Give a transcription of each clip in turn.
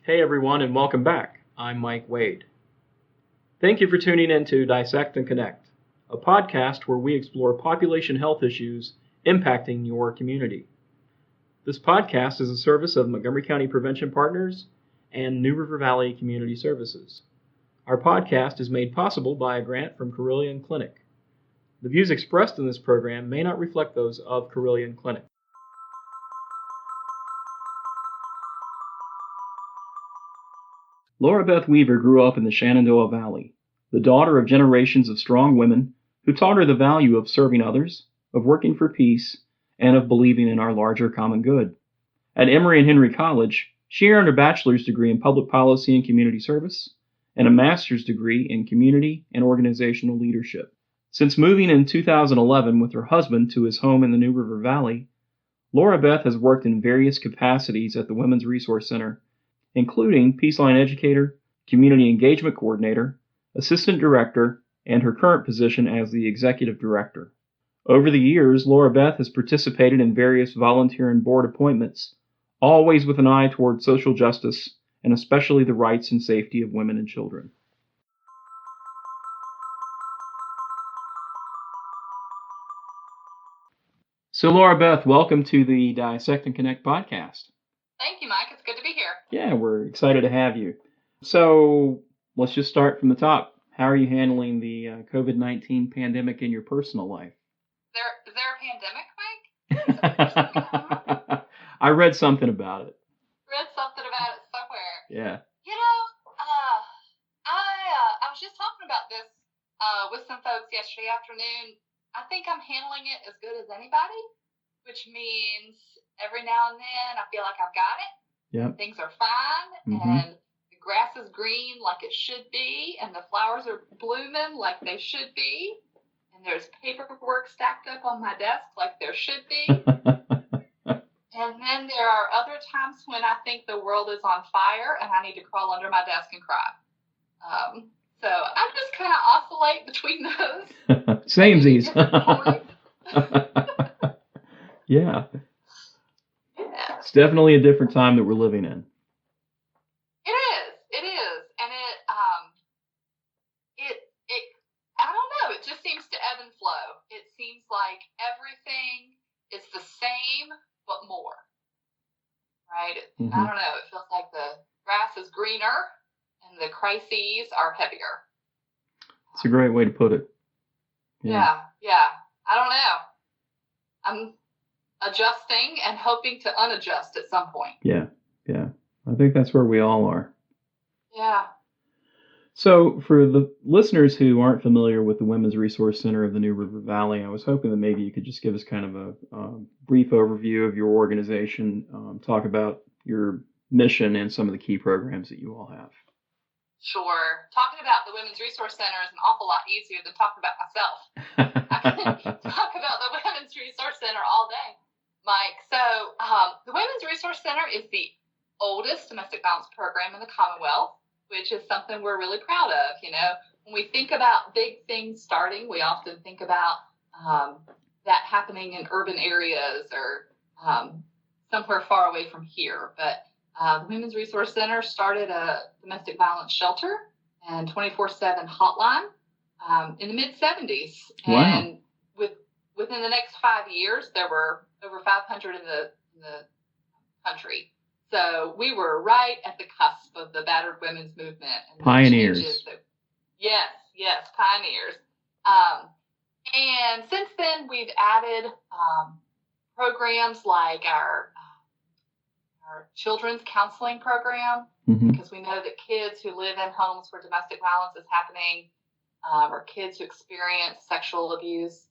Hey everyone, and welcome back. I'm Mike Wade. Thank you for tuning in to Dissect and Connect, a podcast where we explore population health issues impacting your community. This podcast is a service of Montgomery County Prevention Partners and New River Valley Community Services. Our podcast is made possible by a grant from Carilion Clinic. The views expressed in this program may not reflect those of Carilion Clinic. Laura Beth Weaver grew up in the Shenandoah Valley, the daughter of generations of strong women who taught her the value of serving others, of working for peace, and of believing in our larger common good. At Emory and Henry College, she earned a bachelor's degree in public policy and community service, and a master's degree in community and organizational leadership. Since moving in 2011 with her husband to his home in the New River Valley, Laura Beth has worked in various capacities at the Women's Resource Center, including Peace Line Educator, Community Engagement Coordinator, Assistant Director, and her current position as the Executive Director. Over the years, Laura Beth has participated in various volunteer and board appointments, always with an eye toward social justice and especially the rights and safety of women and children. So Laura Beth, welcome to the Dissect and Connect podcast. Thank you, Mike. It's good to be here. Yeah, we're excited to have you. So let's just start from the top. How are you handling the COVID-19 pandemic in your personal life? Is there a pandemic, Mike? I read something about it. Read something about it somewhere. Yeah. You know, I was just talking about this with some folks yesterday afternoon. I think I'm handling it as good as anybody, which means every now and then I feel like I've got it. Yep. Things are fine, and the grass is green like it should be, and the flowers are blooming like they should be, and there's paperwork stacked up on my desk like there should be. And then there are other times when I think the world is on fire and I need to crawl under my desk and cry. So I just kind of oscillate between those. Samesies. Yeah. It's definitely a different time that we're living in. It is. And it I don't know, it just seems to ebb and flow. It seems like everything is the same, but more. Right? I don't know, it feels like the grass is greener and the crises are heavier. It's a great way to put it. Yeah. I don't know. I'm adjusting and hoping to unadjust at some point. Yeah. I think that's where we all are. Yeah. So for the listeners who aren't familiar with the Women's Resource Center of the New River Valley, I was hoping that maybe you could just give us kind of a brief overview of your organization, talk about your mission and some of the key programs that you all have. Sure. Talking about the Women's Resource Center is an awful lot easier than talking about myself. I can talk about the Women's Resource Center all day, Mike. So the Women's Resource Center is the oldest domestic violence program in the Commonwealth, which is something we're really proud of. You know, when we think about big things starting, we often think about that happening in urban areas or somewhere far away from here. But the Women's Resource Center started a domestic violence shelter and 24/7 hotline in the mid-'70s. Wow. And within the next 5 years, there were over 500 in the country. So we were right at the cusp of the battered women's movement. And pioneers. Yes, pioneers. And since then, we've added programs like our children's counseling program, because we know that kids who live in homes where domestic violence is happening, or kids who experience sexual abuse,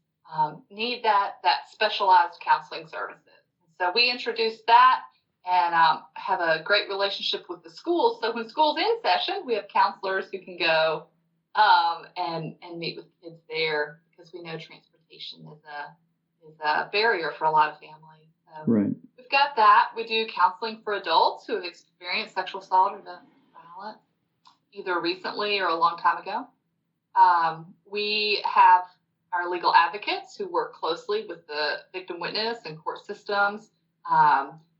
need that specialized counseling services. So we introduced that and have a great relationship with the schools. So when school's in session, we have counselors who can go and meet with kids there, because we know transportation is a barrier for a lot of families. So right. We've got that. We do counseling for adults who have experienced sexual assault or domestic violence, either recently or a long time ago. We have our legal advocates who work closely with the victim witness and court systems,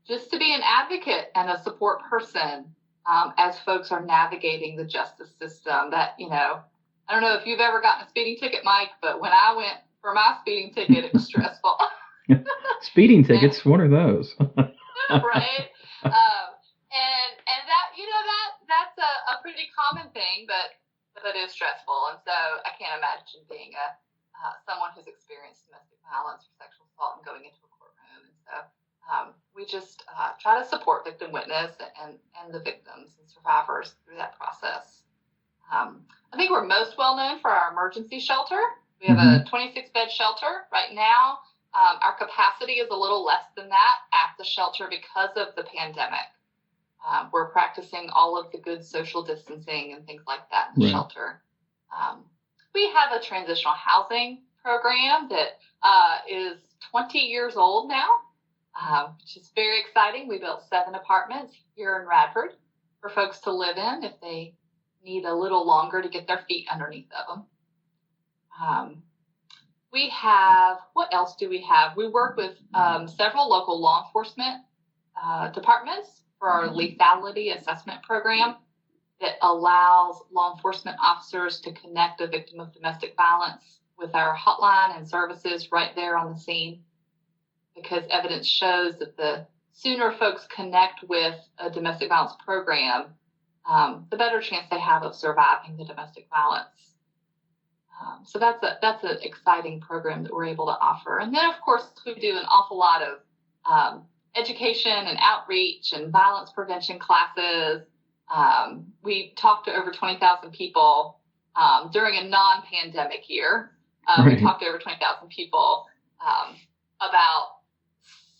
just to be an advocate and a support person as folks are navigating the justice system. That, I don't know if you've ever gotten a speeding ticket, Mike, but when I went for my speeding ticket, it was stressful. Speeding tickets, what are those? Right. And that, that's a pretty common thing, but it is stressful. And so I can't imagine being someone who's experienced domestic violence or sexual assault and going into a courtroom. And so we just try to support victim witness and the victims and survivors through that process. I think we're most well known for our emergency shelter. We have a 26-bed shelter right now. Our capacity is a little less than that at the shelter because of the pandemic. We're practicing all of the good social distancing and things like that in the shelter. We have a transitional housing program that is 20 years old now, which is very exciting. We built 7 apartments here in Radford for folks to live in if they need a little longer to get their feet underneath of them. We have, what else do we have? We work with several local law enforcement departments for our lethality assessment program that allows law enforcement officers to connect a victim of domestic violence with our hotline and services right there on the scene. Because evidence shows that the sooner folks connect with a domestic violence program, the better chance they have of surviving the domestic violence. So that's an exciting program that we're able to offer. And then, of course, we do an awful lot of education and outreach and violence prevention classes. We talked to over 20,000 people during a non-pandemic year. We talked to over 20,000 people about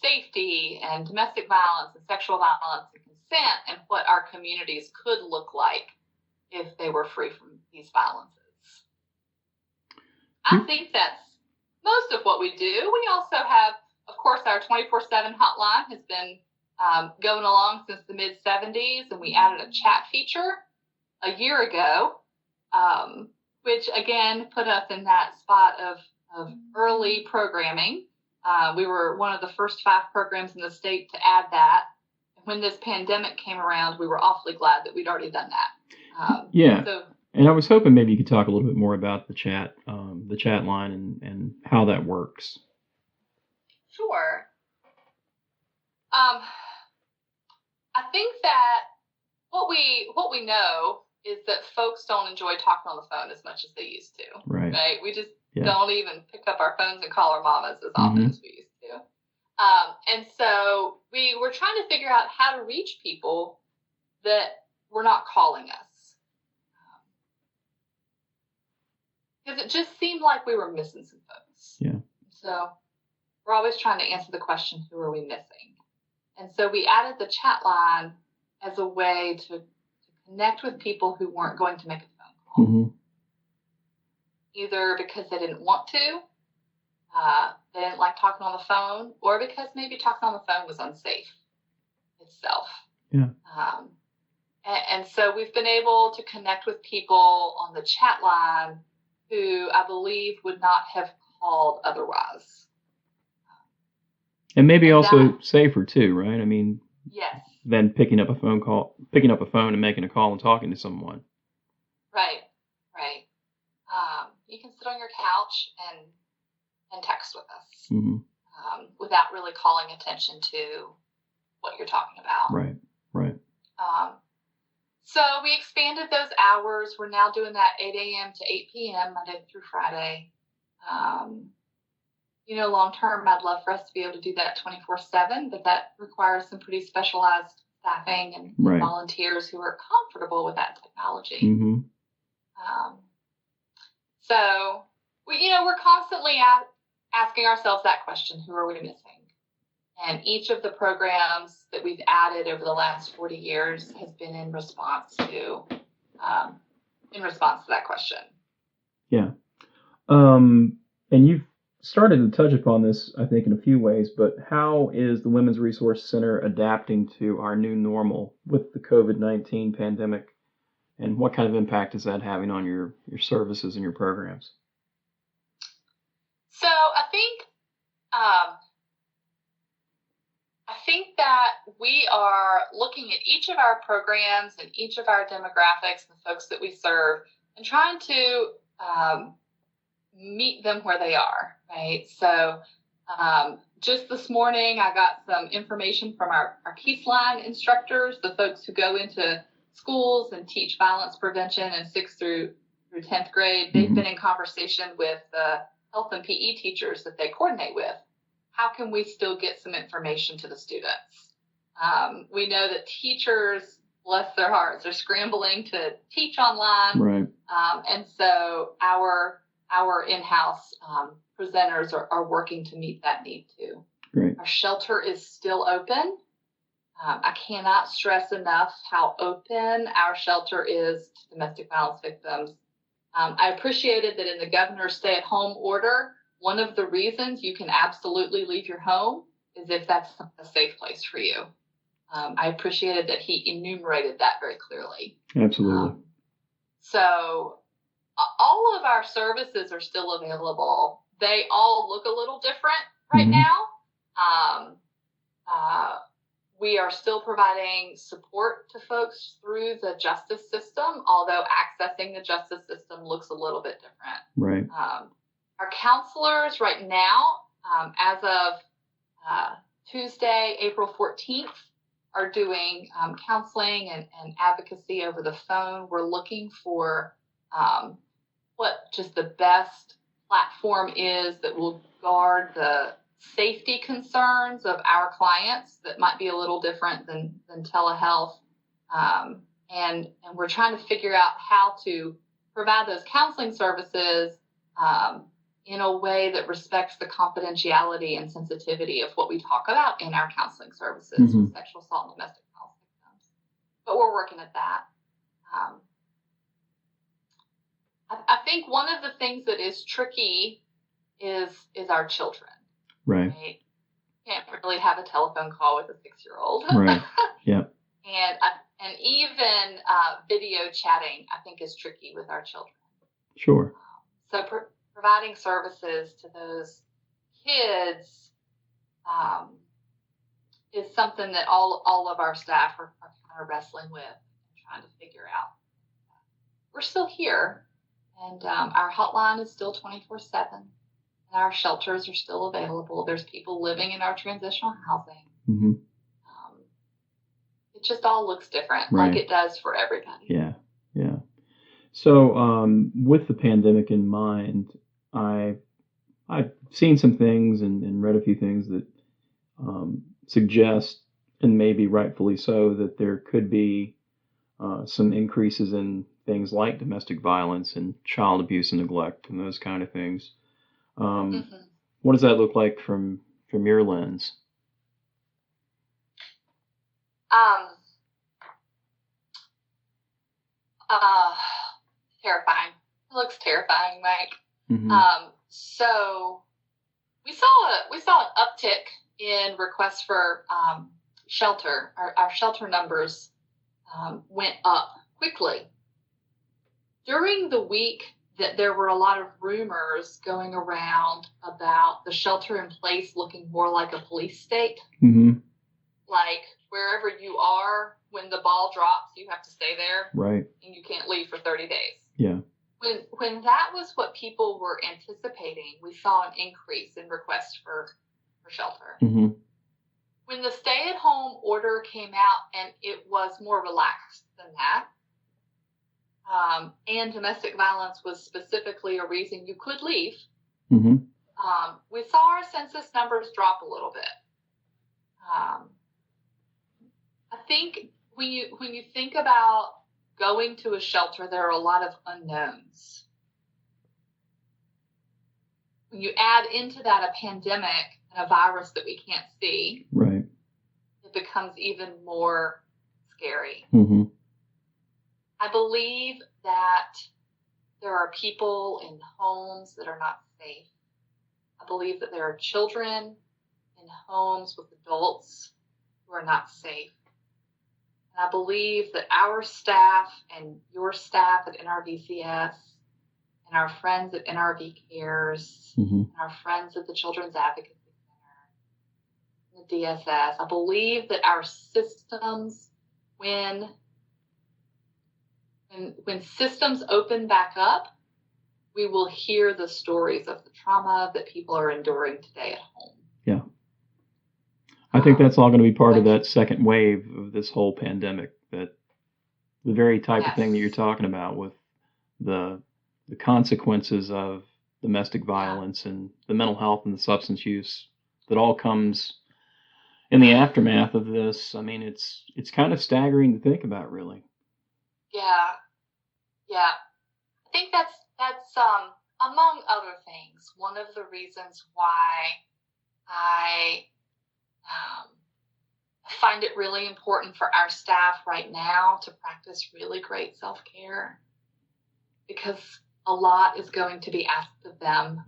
safety and domestic violence and sexual violence and consent and what our communities could look like if they were free from these violences. I think that's most of what we do. We also have, of course, our 24/7 hotline has been going along since the mid-'70s, and we added a chat feature a year ago, which, again, put us in that spot of early programming. We were one of the first 5 programs in the state to add that. And when this pandemic came around, we were awfully glad that we'd already done that. And I was hoping maybe you could talk a little bit more about the chat line and how that works. Sure. I think that what we know is that folks don't enjoy talking on the phone as much as they used to. Right? We just don't even pick up our phones and call our mamas as often as we used to. And so we were trying to figure out how to reach people that were not calling us. Because it just seemed like we were missing some folks. Yeah. So we're always trying to answer the question, who are we missing? And so we added the chat line as a way to connect with people who weren't going to make a phone call. Either because they didn't want to, they didn't like talking on the phone, or because maybe talking on the phone was unsafe itself. Yeah. And so we've been able to connect with people on the chat line who I believe would not have called otherwise. And maybe also safer too, right? I mean, yes. Than picking up a phone and making a call and talking to someone. Right. You can sit on your couch and text with us without really calling attention to what you're talking about. Right. So we expanded those hours. We're now doing that 8 a.m. to 8 p.m. Monday through Friday. Long term, I'd love for us to be able to do that 24/7, but that requires some pretty specialized staffing and volunteers who are comfortable with that technology. So we're constantly asking ourselves that question: who are we missing? And each of the programs that we've added over the last 40 years has been in response to that question. Yeah. And you've started to touch upon this, I think, in a few ways, but how is the Women's Resource Center adapting to our new normal with the COVID-19 pandemic? And what kind of impact is that having on your services and your programs? So I think that we are looking at each of our programs and each of our demographics, the folks that we serve, and trying to meet them where they are, right? So just this morning, I got some information from our Peace Line instructors, the folks who go into schools and teach violence prevention in 6th through 10th grade. They've been in conversation with the health and PE teachers that they coordinate with. How can we still get some information to the students? We know that teachers, bless their hearts, are scrambling to teach online. Right. And so our in-house presenters are working to meet that need too. Great. Our shelter is still open. I cannot stress enough how open our shelter is to domestic violence victims. I appreciated that in the governor's stay-at-home order, one of the reasons you can absolutely leave your home is if that's a safe place for you. I appreciated that he enumerated that very clearly. Absolutely. So all of our services are still available. They all look a little different right now. We are still providing support to folks through the justice system, although accessing the justice system looks a little bit different. Right. Our counselors right now, as of Tuesday, April 14th, are doing counseling and advocacy over the phone. We're looking for what just the best platform is that will guard the safety concerns of our clients that might be a little different than telehealth. And we're trying to figure out how to provide those counseling services in a way that respects the confidentiality and sensitivity of what we talk about in our counseling services with sexual assault and domestic violence victims. But we're working at that. I think one of the things that is tricky is our children. Right. Can't really have a telephone call with a 6-year-old. Right. Yep. And even video chatting, I think, is tricky with our children. Sure. So providing services to those kids is something that all of our staff are kind of wrestling with and trying to figure out. We're still here, and our hotline is still 24/7. Our shelters are still available. There's people living in our transitional housing. It just all looks different, right. like it does for everybody. Yeah. So with the pandemic in mind, I've seen some things and read a few things that suggest, and maybe rightfully so, that there could be some increases in things like domestic violence and child abuse and neglect and those kind of things. What does that look like from your lens? Terrifying. It looks terrifying, Mike. So we saw an uptick in requests for shelter. Our shelter numbers went up quickly during the week. That there were a lot of rumors going around about the shelter in place looking more like a police state. Like wherever you are, when the ball drops, you have to stay there. Right. And you can't leave for 30 days. Yeah. When that was what people were anticipating, we saw an increase in requests for shelter. When the stay-at-home order came out and it was more relaxed than that, and domestic violence was specifically a reason you could leave, we saw our census numbers drop a little bit. I think when you think about going to a shelter, there are a lot of unknowns. When you add into that a pandemic and a virus that we can't see, right, it becomes even more scary. I believe that there are people in homes that are not safe. I believe that there are children in homes with adults who are not safe. And I believe that our staff and your staff at NRVCS and our friends at NRV Cares and our friends at the Children's Advocacy Center and the the DSS. I believe that our systems, when systems open back up, we will hear the stories of the trauma that people are enduring today at home. Yeah. I think that's all going to be part of that second wave of this whole pandemic, that the very type of thing that you're talking about with the consequences of domestic violence and the mental health and the substance use that all comes in the aftermath of this. I mean, it's kind of staggering to think about, really. Yeah. I think that's among other things, one of the reasons why I find it really important for our staff right now to practice really great self-care, because a lot is going to be asked of them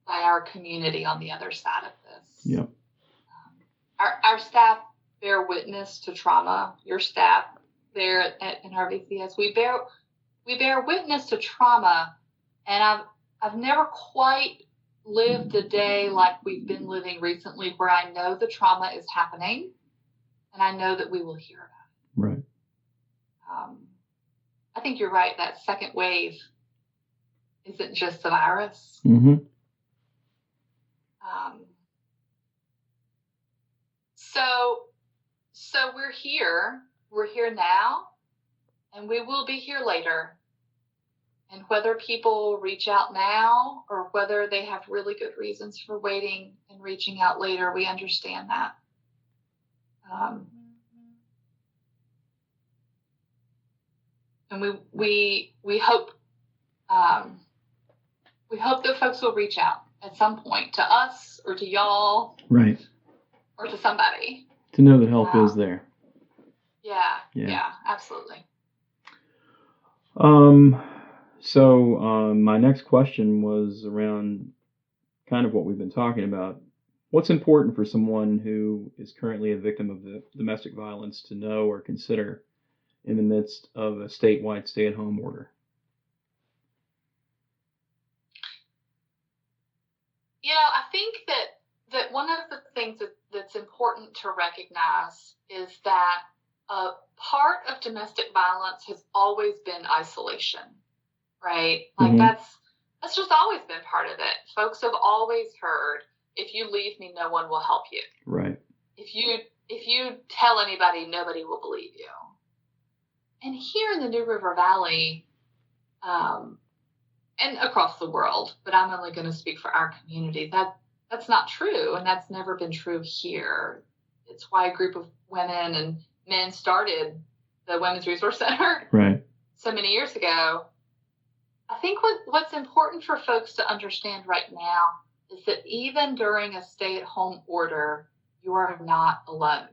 by our community on the other side of this. Yeah. Our staff bear witness to trauma. Your staff there in RVCS, we bear witness to trauma, and I've never quite lived a day like we've been living recently, where I know the trauma is happening, and I know that we will hear about it. Right. I think you're right. That second wave isn't just the virus. Mm-hmm. So we're here. We're here now, and we will be here later. And whether people reach out now or whether they have really good reasons for waiting and reaching out later, we understand that. And we hope that folks will reach out at some point to us or to y'all, right, or to somebody, to know that help is there. Yeah, absolutely. So my next question was around kind of what we've been talking about. What's important for someone who is currently a victim of the domestic violence to know or consider in the midst of a statewide stay-at-home order? I think that one of the things that's important to recognize is that a part of domestic violence has always been isolation, right? Like that's just always been part of it. Folks have always heard, if you leave me, no one will help you. Right. If you tell anybody, nobody will believe you. And here in the New River Valley, and across the world, but I'm only going to speak for our community, that's not true, and that's never been true here. It's why a group of women and men started the Women's Resource Center so many years ago. I think what's important for folks to understand right now is that even during a stay-at-home order, you are not alone.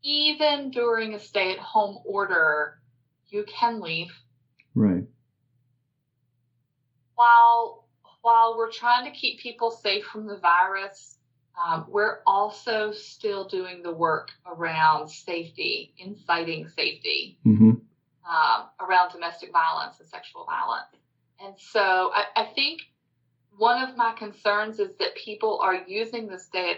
Even during a stay-at-home order, you can leave. Right. While we're trying to keep people safe from the virus, we're also still doing the work around safety, inciting safety, around domestic violence and sexual violence. And so I think one of my concerns is that people are using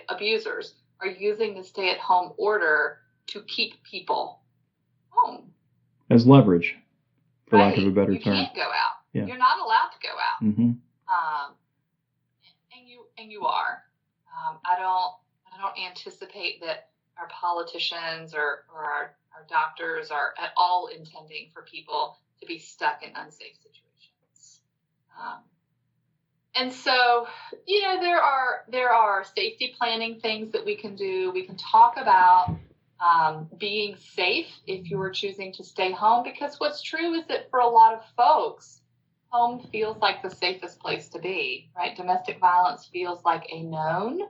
abusers are using the stay-at-home order to keep people home. As leverage, for lack of a better term. You can't go out. Yeah. You're not allowed to go out. Mm-hmm. And you are. I don't anticipate that our politicians or our doctors are at all intending for people to be stuck in unsafe situations. And so, there are safety planning things that we can do. We can talk about being safe if you are choosing to stay home, because what's true is that for a lot of folks, home feels like the safest place to be, right? Domestic violence feels like a known,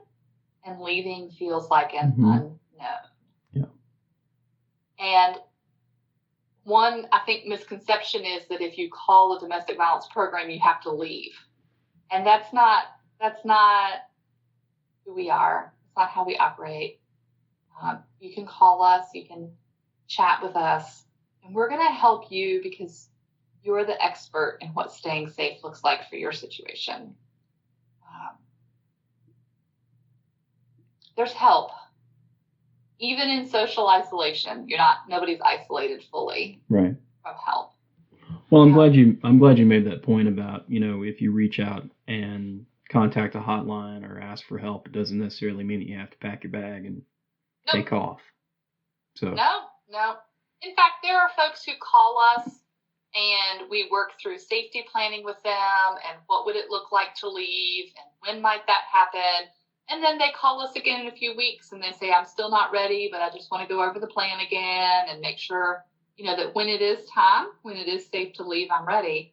and leaving feels like an unknown. Yeah. And one, I think, misconception is that if you call a domestic violence program, you have to leave. And that's not who we are. It's not how we operate. You can call us, you can chat with us, and we're going to help you because you're the expert in what staying safe looks like for your situation. there's help. Even in social isolation, nobody's isolated fully right. from help. Well, I'm glad you made that point about, if you reach out and contact a hotline or ask for help, it doesn't necessarily mean that you have to pack your bag and take off. So No. In fact, there are folks who call us and we work through safety planning with them and what would it look like to leave and when might that happen. And then they call us again in a few weeks and they say, I'm still not ready, but I just want to go over the plan again and make sure, that when it is time, when it is safe to leave, I'm ready.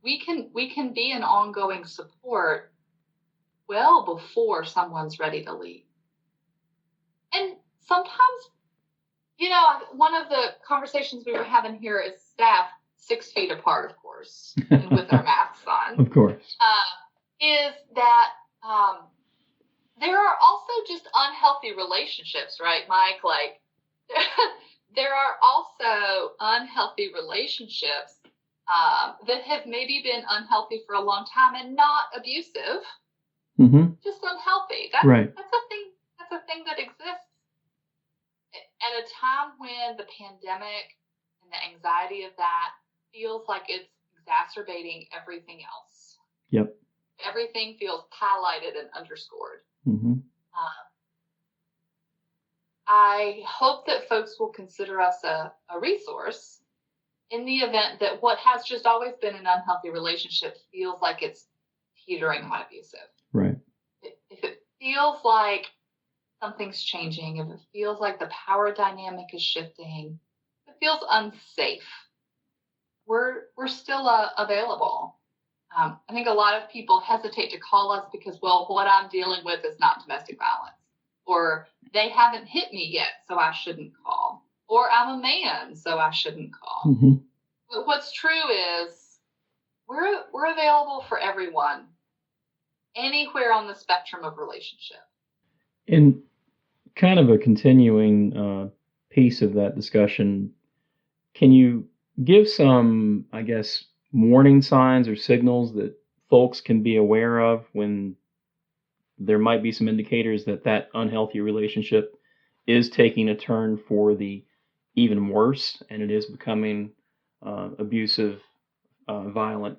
We can be an ongoing support well before someone's ready to leave. And sometimes, one of the conversations we were having here is staff 6 feet apart, of course, and with our masks on. Of course. Is that there are also just unhealthy relationships, right, Mike? Like, there are also unhealthy relationships that have maybe been unhealthy for a long time and not abusive, just unhealthy. That's a thing that exists. At a time when the pandemic and the anxiety of that feels like it's exacerbating everything else. Yep. Everything feels highlighted and underscored. I hope that folks will consider us a resource in the event that what has just always been an unhealthy relationship feels like it's teetering on abusive. Right. If it feels like something's changing, if it feels like the power dynamic is shifting, if it feels unsafe, we're still available. I think a lot of people hesitate to call us because, well, what I'm dealing with is not domestic violence, or they haven't hit me yet, so I shouldn't call, or I'm a man, so I shouldn't call. But what's true is we're available for everyone, anywhere on the spectrum of relationship. And kind of a continuing piece of that discussion, can you give some, I guess, warning signs or signals that folks can be aware of when there might be some indicators that unhealthy relationship is taking a turn for the even worse and it is becoming abusive, violent,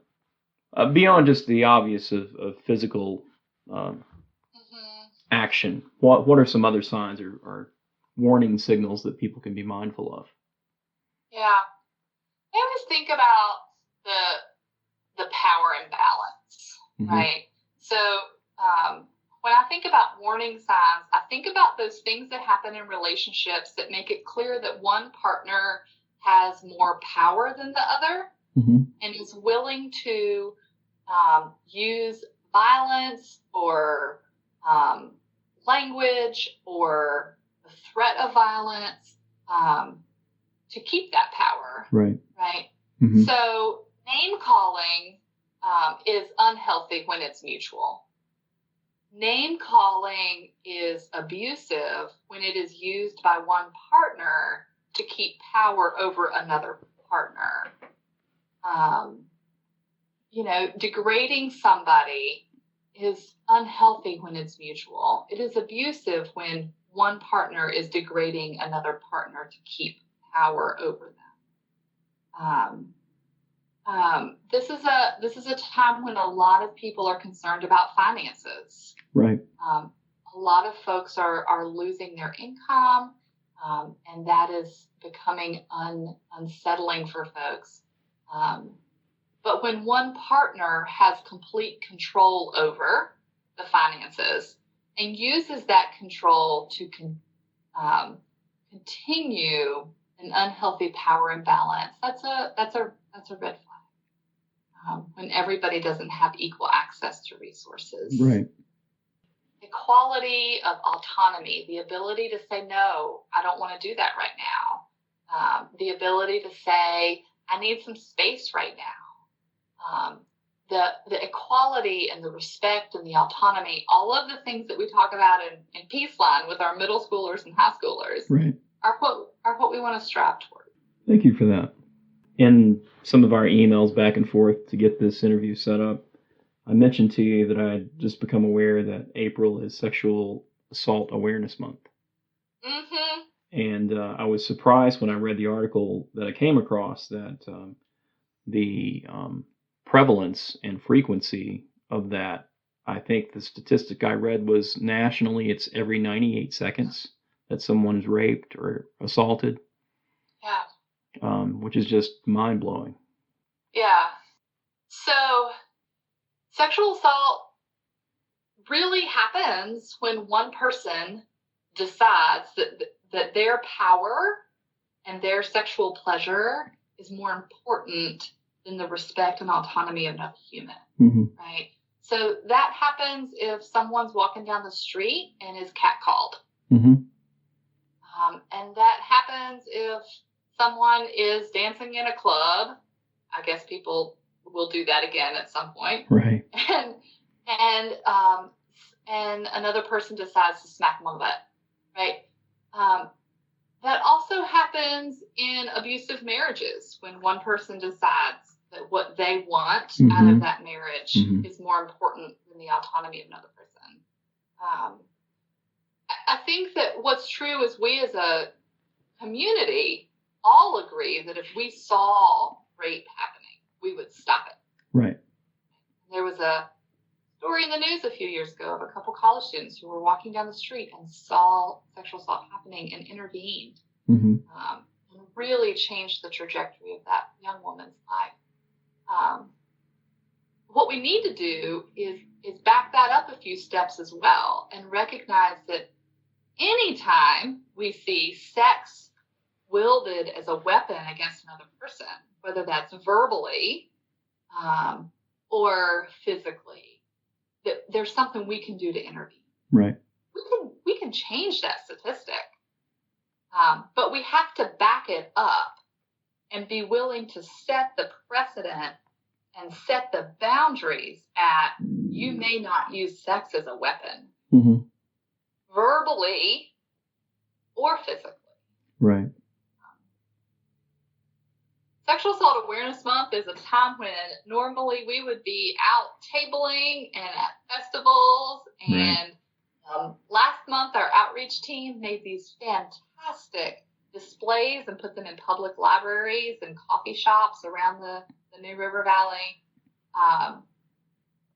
beyond just the obvious of physical action? What are some other signs or warning signals that people can be mindful of? Yeah. I always think about the power imbalance, right? So when I think about warning signs, I think about those things that happen in relationships that make it clear that one partner has more power than the other and is willing to use violence or language or the threat of violence to keep that power. Right. So name calling is unhealthy when it's mutual. Name calling is abusive when it is used by one partner to keep power over another partner. Degrading somebody is unhealthy when it's mutual. It is abusive when one partner is degrading another partner to keep power over them. This is a time when a lot of people are concerned about finances. Right. A lot of folks are losing their income, and that is becoming unsettling for folks. But when one partner has complete control over the finances and uses that control to continue an unhealthy power imbalance, that's a red flag. When everybody doesn't have equal access to resources. Right. Equality of autonomy, the ability to say, no, I don't want to do that right now. The ability to say, I need some space right now. The equality and the respect and the autonomy, all of the things that we talk about in Peaceline with our middle schoolers and high schoolers are what we want to strive toward. Thank you for that. In some of our emails back and forth to get this interview set up, I mentioned to you that I had just become aware that April is Sexual Assault Awareness Month. Mm-hmm. And I was surprised when I read the article that I came across that the prevalence and frequency of that, I think the statistic I read was nationally it's every 98 seconds that someone is raped or assaulted. Yeah. Which is just mind-blowing. Yeah. So sexual assault really happens when one person decides that their power and their sexual pleasure is more important than the respect and autonomy of another human, right? So that happens if someone's walking down the street and is catcalled. And that happens if someone is dancing in a club. I guess people will do that again at some point. Right. And another person decides to smack them on the butt, right? That also happens in abusive marriages when one person decides that what they want out of that marriage is more important than the autonomy of another person. I think that what's true is we as a community all agree that if we saw rape happening, we would stop it. Right. There was a story in the news a few years ago of a couple college students who were walking down the street and saw sexual assault happening and intervened. And really changed the trajectory of that young woman's life. What we need to do is back that up a few steps as well and recognize that anytime we see sex wielded as a weapon against another person, whether that's verbally or physically, that there's something we can do to intervene. Right. We can change that statistic, but we have to back it up and be willing to set the precedent and set the boundaries at you may not use sex as a weapon, verbally or physically. Right. Sexual Assault Awareness Month is a time when normally we would be out tabling and at festivals. And last month, our outreach team made these fantastic displays and put them in public libraries and coffee shops around the New River Valley.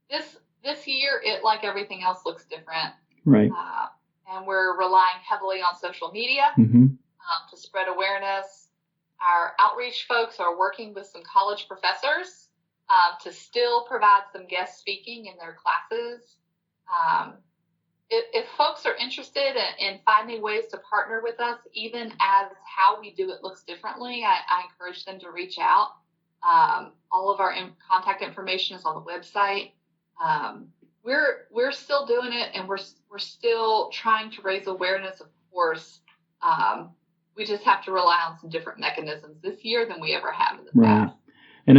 This year, it, like everything else, looks different. Right. And we're relying heavily on social media to spread awareness. Our outreach folks are working with some college professors to still provide some guest speaking in their classes. If folks are interested in finding ways to partner with us, even as how we do it looks differently, I encourage them to reach out. All of our contact information is on the website. We're still doing it, and we're still trying to raise awareness, of course. We just have to rely on some different mechanisms this year than we ever have in the past. And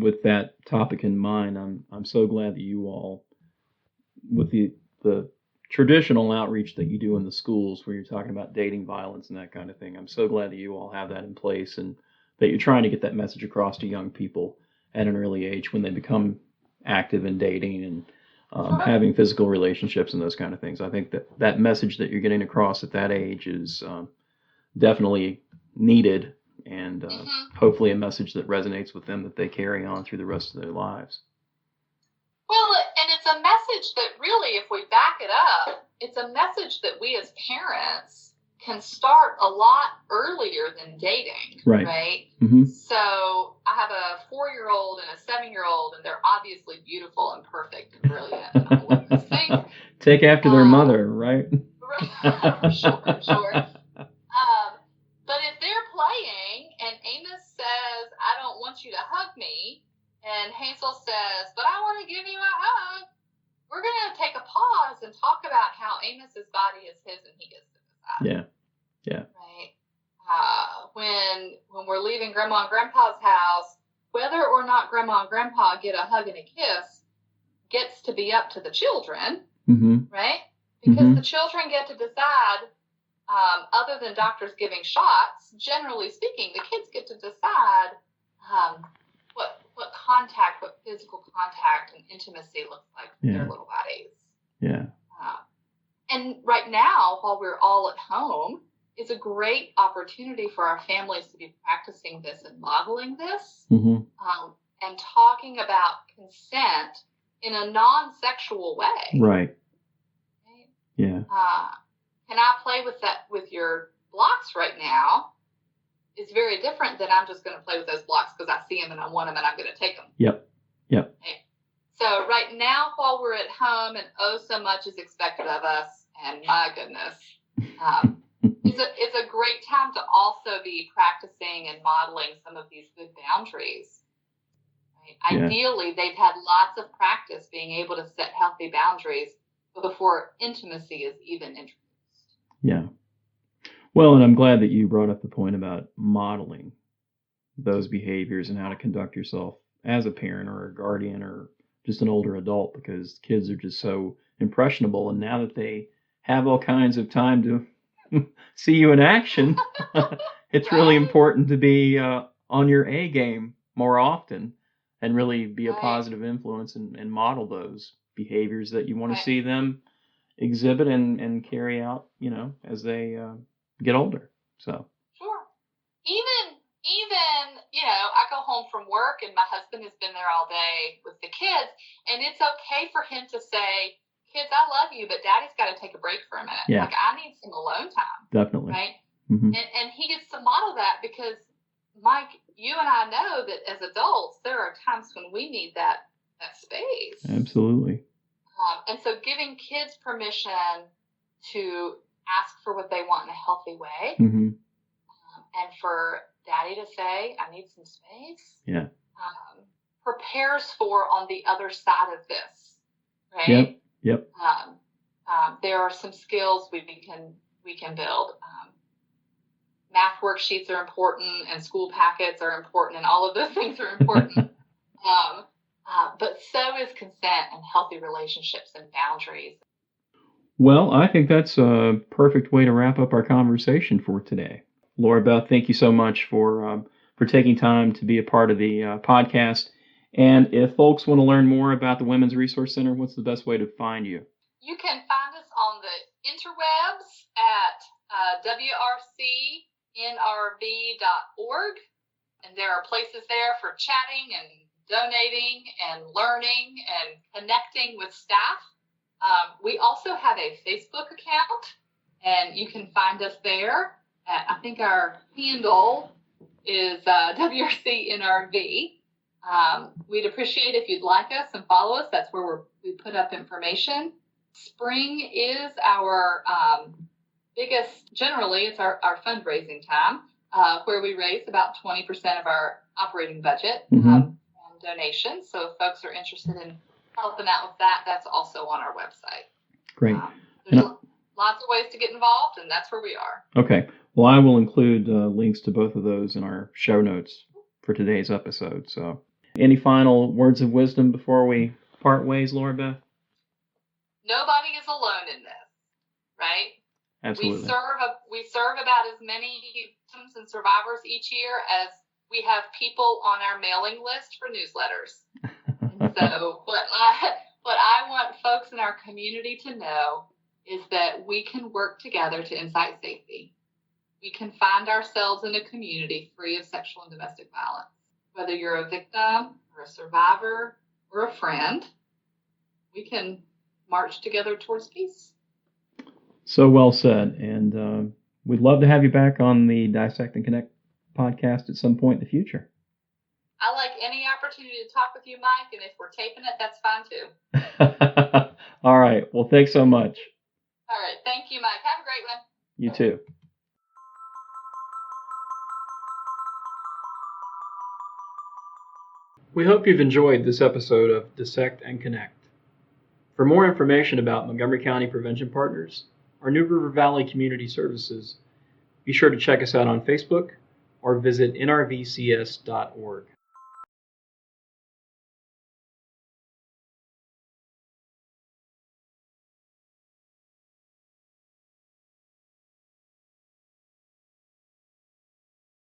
with that topic in mind, I'm so glad that you all, with the traditional outreach that you do in the schools, where you're talking about dating violence and that kind of thing, I'm so glad that you all have that in place and that you're trying to get that message across to young people at an early age when they become active in dating and having physical relationships and those kind of things. I think that message that you're getting across at that age is definitely needed, and hopefully a message that resonates with them that they carry on through the rest of their lives. Well, and it's a message that really, if we back it up, it's a message that we as parents can start a lot earlier than dating, right? So I have a 4-year-old and a 7-year-old, and they're obviously beautiful and perfect and brilliant and all of those things. Take after their mother, right? Sure. But if they're playing and Amos says, I don't want you to hug me, and Hazel says, but I want to give you a hug, we're going to take a pause and talk about how Amos's body is his and he gets to decide. Yeah. Right? When we're leaving Grandma and Grandpa's house, whether or not Grandma and Grandpa get a hug and a kiss gets to be up to the children, right? Because the children get to decide. Other than doctors giving shots, generally speaking, the kids get to decide what contact, what physical contact and intimacy looks like with their little bodies. Yeah. And right now, while we're all at home, is a great opportunity for our families to be practicing this and modeling this, and talking about consent in a non-sexual way. Right. Yeah. Can I play with your blocks right now? Is very different than I'm just going to play with those blocks because I see them and I want them and I'm going to take them. Yep. Okay. So right now, while we're at home and so much is expected of us, and my goodness, is a great time to also be practicing and modeling some of these good boundaries. Right? Yeah. Ideally, they've had lots of practice being able to set healthy boundaries before intimacy is even introduced. Yeah. Well, and I'm glad that you brought up the point about modeling those behaviors and how to conduct yourself as a parent or a guardian or just an older adult, because kids are just so impressionable. And now that they have all kinds of time to see you in action, it's really important to be on your A game more often and really be a positive influence and model those behaviors that you want to see them exhibit and carry out, as they get older. So sure. Even I go home from work and my husband has been there all day with the kids, and it's okay for him to say, "Kids, I love you, but Daddy's got to take a break for a minute. Yeah. Like I need some alone time." Definitely. Right. And he gets to model that because, Mike, you and I know that as adults there are times when we need that space. Absolutely. And so giving kids permission to ask for what they want in a healthy way, and for Daddy to say, "I need some space," prepares for on the other side of this, right? Yep. There are some skills we can build. Math worksheets are important, and school packets are important, and all of those things are important. But so is consent and healthy relationships and boundaries. Well, I think that's a perfect way to wrap up our conversation for today. Laura Beth, thank you so much for taking time to be a part of the podcast. And if folks want to learn more about the Women's Resource Center, what's the best way to find you? You can find us on the interwebs at WRCNRV.org. And there are places there for chatting and donating and learning and connecting with staff. We also have a Facebook account, and you can find us there. I think our handle is WRCNRV. We'd appreciate if you'd like us and follow us. That's where we put up information. Spring is our generally it's our fundraising time, where we raise about 20% of our operating budget from donations. So if folks are interested in helping out with that, that's also on our website. Great. There's lots of ways to get involved, and that's where we are. Okay. Well, I will include links to both of those in our show notes for today's episode. So any final words of wisdom before we part ways, Laura Beth? Nobody is alone in this, right? Absolutely. We serve about as many victims and survivors each year as we have people on our mailing list for newsletters. And so what I want folks in our community to know is that we can work together to incite safety. We can find ourselves in a community free of sexual and domestic violence. Whether you're a victim or a survivor or a friend, we can march together towards peace. So well said. And we'd love to have you back on the Dissect and Connect podcast at some point in the future. I like any opportunity to talk with you, Mike, and if we're taping it, that's fine too. All right. Well, thanks so much. All right. Thank you, Mike. Have a great one. You too. We hope you've enjoyed this episode of Dissect and Connect. For more information about Montgomery County Prevention Partners, our New River Valley Community Services, be sure to check us out on Facebook or visit nrvcs.org.